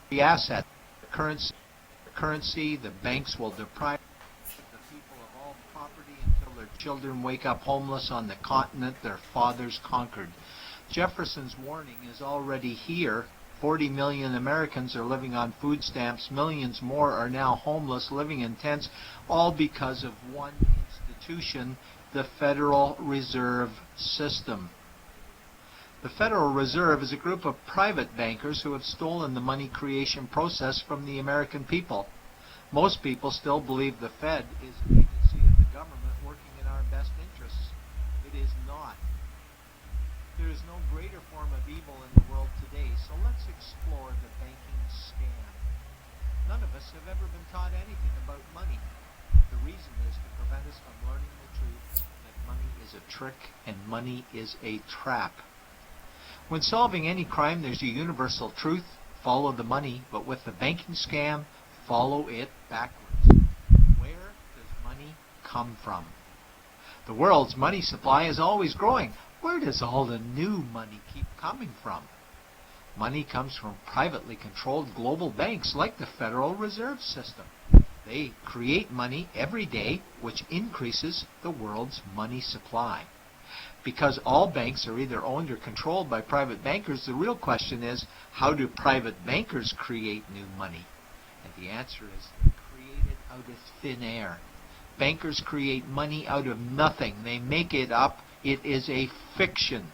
the asset, the currency, the banks will deprive the people of all property until their children wake up homeless on the continent their fathers conquered. Jefferson's warning is already here. 40 million Americans are living on food stamps. Millions more are now homeless, living in tents, all because of one institution, the Federal Reserve System. The Federal Reserve is a group of private bankers who have stolen the money creation process from the American people. Most people still believe the Fed is an agency of the government working in our best interests. It is not. There is no greater form of evil in the world today, so let's explore the banking scam. None of us have ever been taught anything about money. The reason is to prevent us from learning the truth that money is a trick and money is a trap. When solving any crime, there's a universal truth: follow the money, but with the banking scam, follow it backwards. Where does money come from? The world's money supply is always growing. Where does all the new money keep coming from? Money comes from privately controlled global banks like the Federal Reserve System. They create money every day, which increases the world's money supply. Because all banks are either owned or controlled by private bankers, the real question is, how do private bankers create new money? And the answer is, they create it out of thin air. Bankers create money out of nothing. They make it up. It is a fiction.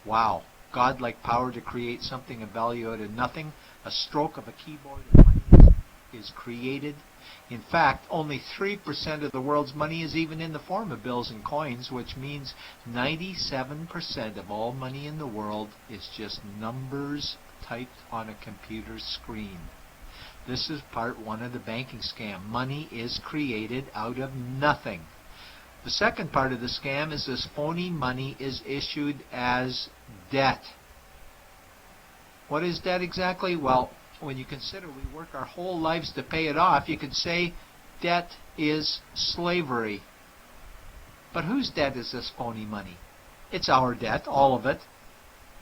Wow. Godlike power to create something of value out of nothing. A stroke of a keyboard and money is created. In fact, only 3% of the world's money is even in the form of bills and coins, which means 97% of all money in the world is just numbers typed on a computer screen. This is part one of the banking scam. Money is created out of nothing. The second part of the scam is this phony money is issued as debt. What is debt exactly? Well, when you consider we work our whole lives to pay it off, you could say debt is slavery. But whose debt is this phony money? It's our debt, all of it.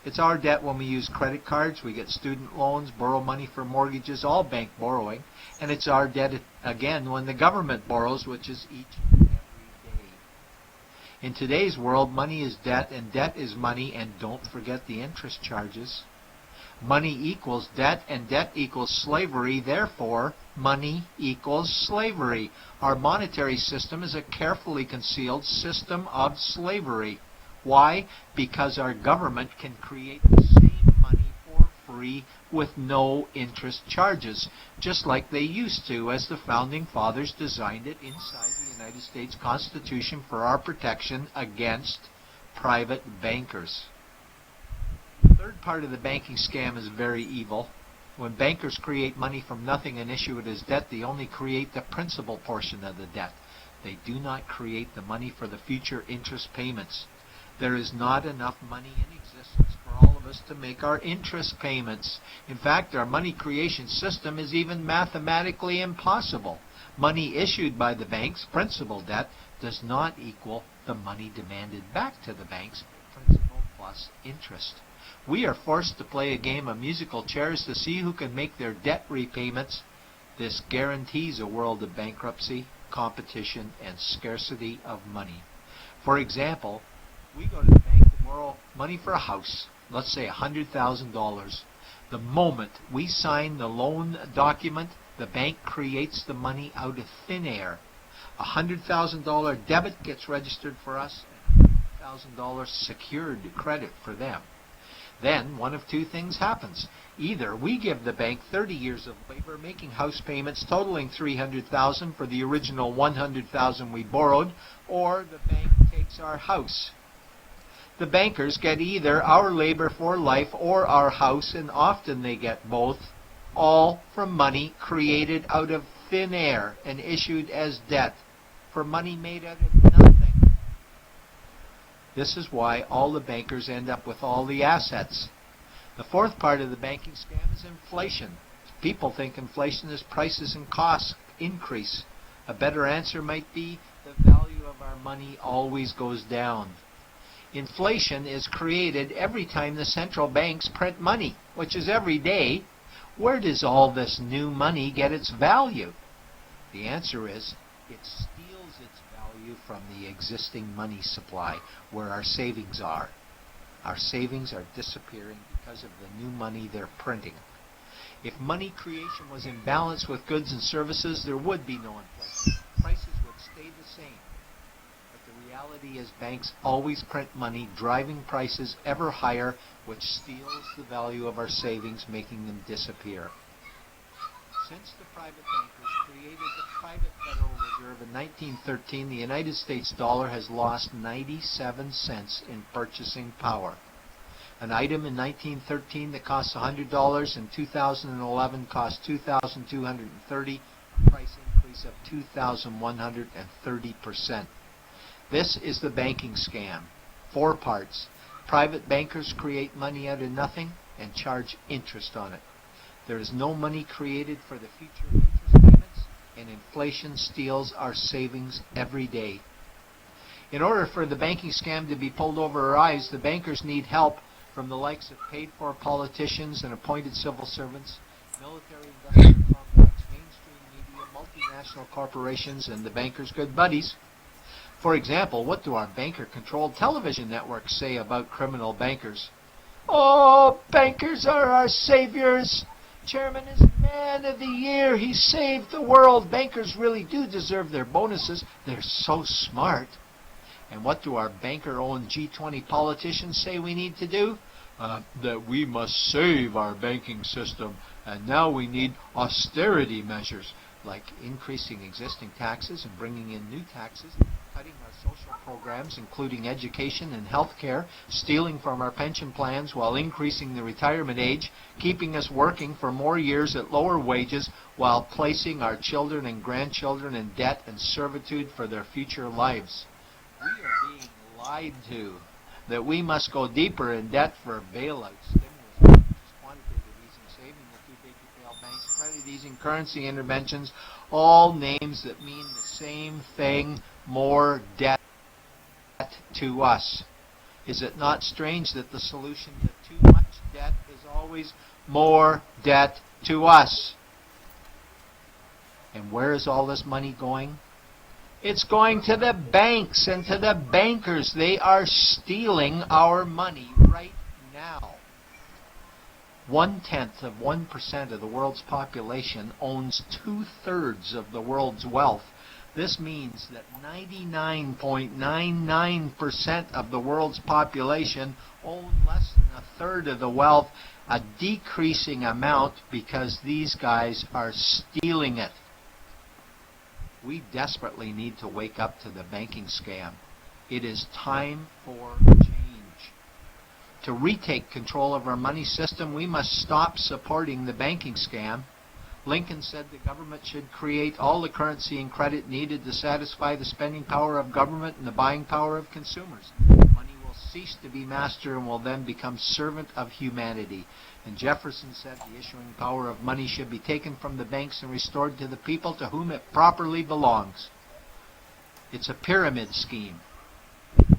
It's our debt when we use credit cards, we get student loans, borrow money for mortgages, all bank borrowing. And it's our debt again when the government borrows, which is each and every day. In today's world, money is debt and debt is money, and don't forget the interest charges. Money equals debt and debt equals slavery, therefore money equals slavery. Our monetary system is a carefully concealed system of slavery. Why? Because our government can create the same money for free with no interest charges, just like they used to, as the Founding Fathers designed it inside the United States Constitution for our protection against private bankers. The third part of the banking scam is very evil. When bankers create money from nothing and issue it as debt, they only create the principal portion of the debt. They do not create the money for the future interest payments. There is not enough money in existence for all of us to make our interest payments. In fact, our money creation system is even mathematically impossible. Money issued by the banks, principal debt, does not equal the money demanded back to the banks, principal plus interest. We are forced to play a game of musical chairs to see who can make their debt repayments. This guarantees a world of bankruptcy, competition, and scarcity of money. For example, we go to the bank to borrow money for a house, let's say $100,000. The moment we sign the loan document, the bank creates the money out of thin air. A $100,000 debit gets registered for us, and $100,000 secured credit for them. Then one of two things happens. Either we give the bank 30 years of labor making house payments totaling $300,000 for the original $100,000 we borrowed, or the bank takes our house. The bankers get either our labor for life or our house, and often they get both, all from money created out of thin air and issued as debt, for money made out of nothing. This is why all the bankers end up with all the assets. The fourth part of the banking scam is inflation. People think inflation is prices and costs increase. A better answer might be the value of our money always goes down. Inflation is created every time the central banks print money, which is every day, Where does all this new money get its value? The answer is it steals its value from the existing money supply, where our savings are. Our savings are disappearing because of the new money they're printing. If money creation was in balance with goods and services, there would be no inflation. Prices would stay the same. But the reality is banks always print money, driving prices ever higher, which steals the value of our savings, making them disappear. Since the private bankers created the private Federal Reserve in 1913, the United States dollar has lost 97 cents in purchasing power. An item in 1913 that cost $100 in 2011 cost $2,230, a price increase of 2,130%. This is the banking scam. 4 parts. Private bankers create money out of nothing and charge interest on it. There is no money created for the future interest payments, and inflation steals our savings every day. In order for the banking scam to be pulled over our eyes, the bankers need help from the likes of paid-for politicians and appointed civil servants, military-industrial complex, mainstream media, multinational corporations, and the bankers' good buddies. For example, what do our banker-controlled television networks say about criminal bankers? Oh, bankers are our saviors. Chairman is Man of the Year. He saved the world. Bankers really do deserve their bonuses. They're so smart. And what do our banker-owned G20 politicians say we need to do? That we must save our banking system, and now we need austerity measures, like increasing existing taxes and bringing in new taxes, cutting our social programs, including education and health care, stealing from our pension plans while increasing the retirement age, keeping us working for more years at lower wages while placing our children and grandchildren in debt and servitude for their future lives. We are being lied to that we must go deeper in debt for bailouts, stimulus packages, quantitative easing, saving the too big to fail banks, credit easing, currency interventions, all names that mean the same thing: more debt to us. Is it not strange that the solution to too much debt is always more debt to us? And where is all this money going? It's going to the banks and to the bankers. They are stealing our money right now. 0.1% of the world's population owns 2/3 of the world's wealth. This means that 99.99% of the world's population own less than 1/3 of the wealth, a decreasing amount because these guys are stealing it. We desperately need to wake up to the banking scam. It is time for change. To retake control of our money system, we must stop supporting the banking scam. Lincoln said the government should create all the currency and credit needed to satisfy the spending power of government and the buying power of consumers. Money will cease to be master and will then become servant of humanity. And Jefferson said the issuing power of money should be taken from the banks and restored to the people to whom it properly belongs. It's a pyramid scheme.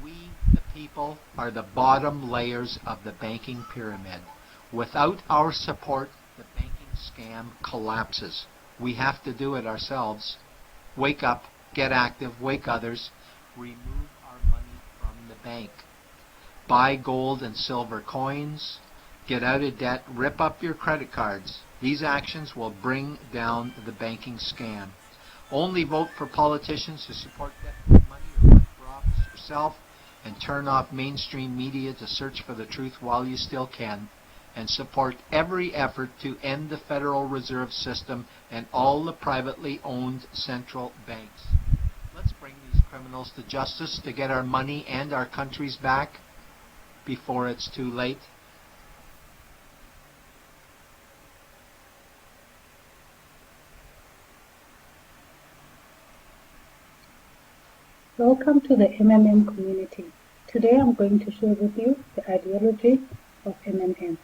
We, the people, are the bottom layers of the banking pyramid. Without our support, the banking scam collapses. We have to do it ourselves. Wake up, get active, wake others. Remove our money from the bank. Buy gold and silver coins. Get out of debt, rip up your credit cards. These actions will bring down the banking scam. Only vote for politicians who support debt-free money or run for office yourself, and turn off mainstream media to search for the truth while you still can, and support every effort to end the Federal Reserve System and all the privately owned central banks. Let's bring these criminals to justice to get our money and our countries back before it's too late. Welcome to the MMM community. Today I'm going to share with you the ideology of MMM.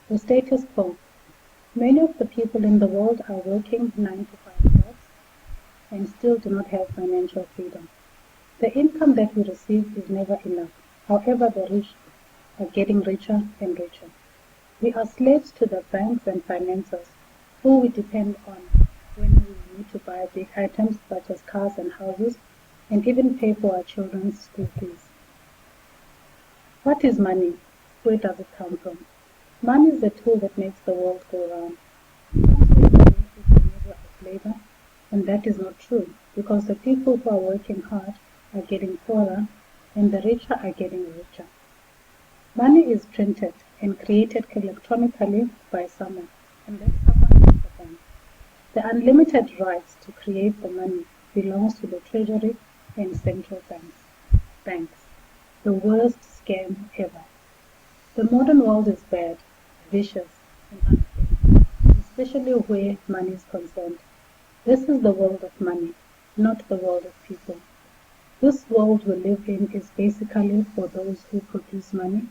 The status quo. Many of the people in the world are working 9-to-5 jobs and still do not have financial freedom. The income that we receive is never enough. However, the rich are getting richer and richer. We are slaves to the banks and financiers who we depend on when we need to buy big items such as cars and houses and even pay for our children's school fees. What is money? Where does it come from? Money is the tool that makes the world go round. Some say money is the measure of labor, and that is not true because the people who are working hard are getting poorer and the richer are getting richer. Money is printed and created electronically by someone, and that someone is the bank. The unlimited rights to create the money belongs to the treasury and central banks. The worst scam ever. The modern world is bad, vicious, and unfair, especially where money is concerned. This is the world of money, not the world of people. This world we live in is basically for those who produce money,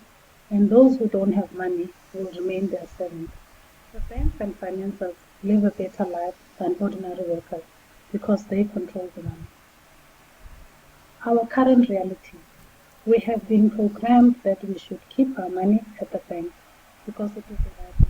and those who don't have money will remain their servants. The banks and financiers live a better life than ordinary workers because they control the money. Our current reality. We have been programmed that we should keep our money at the bank because it is the right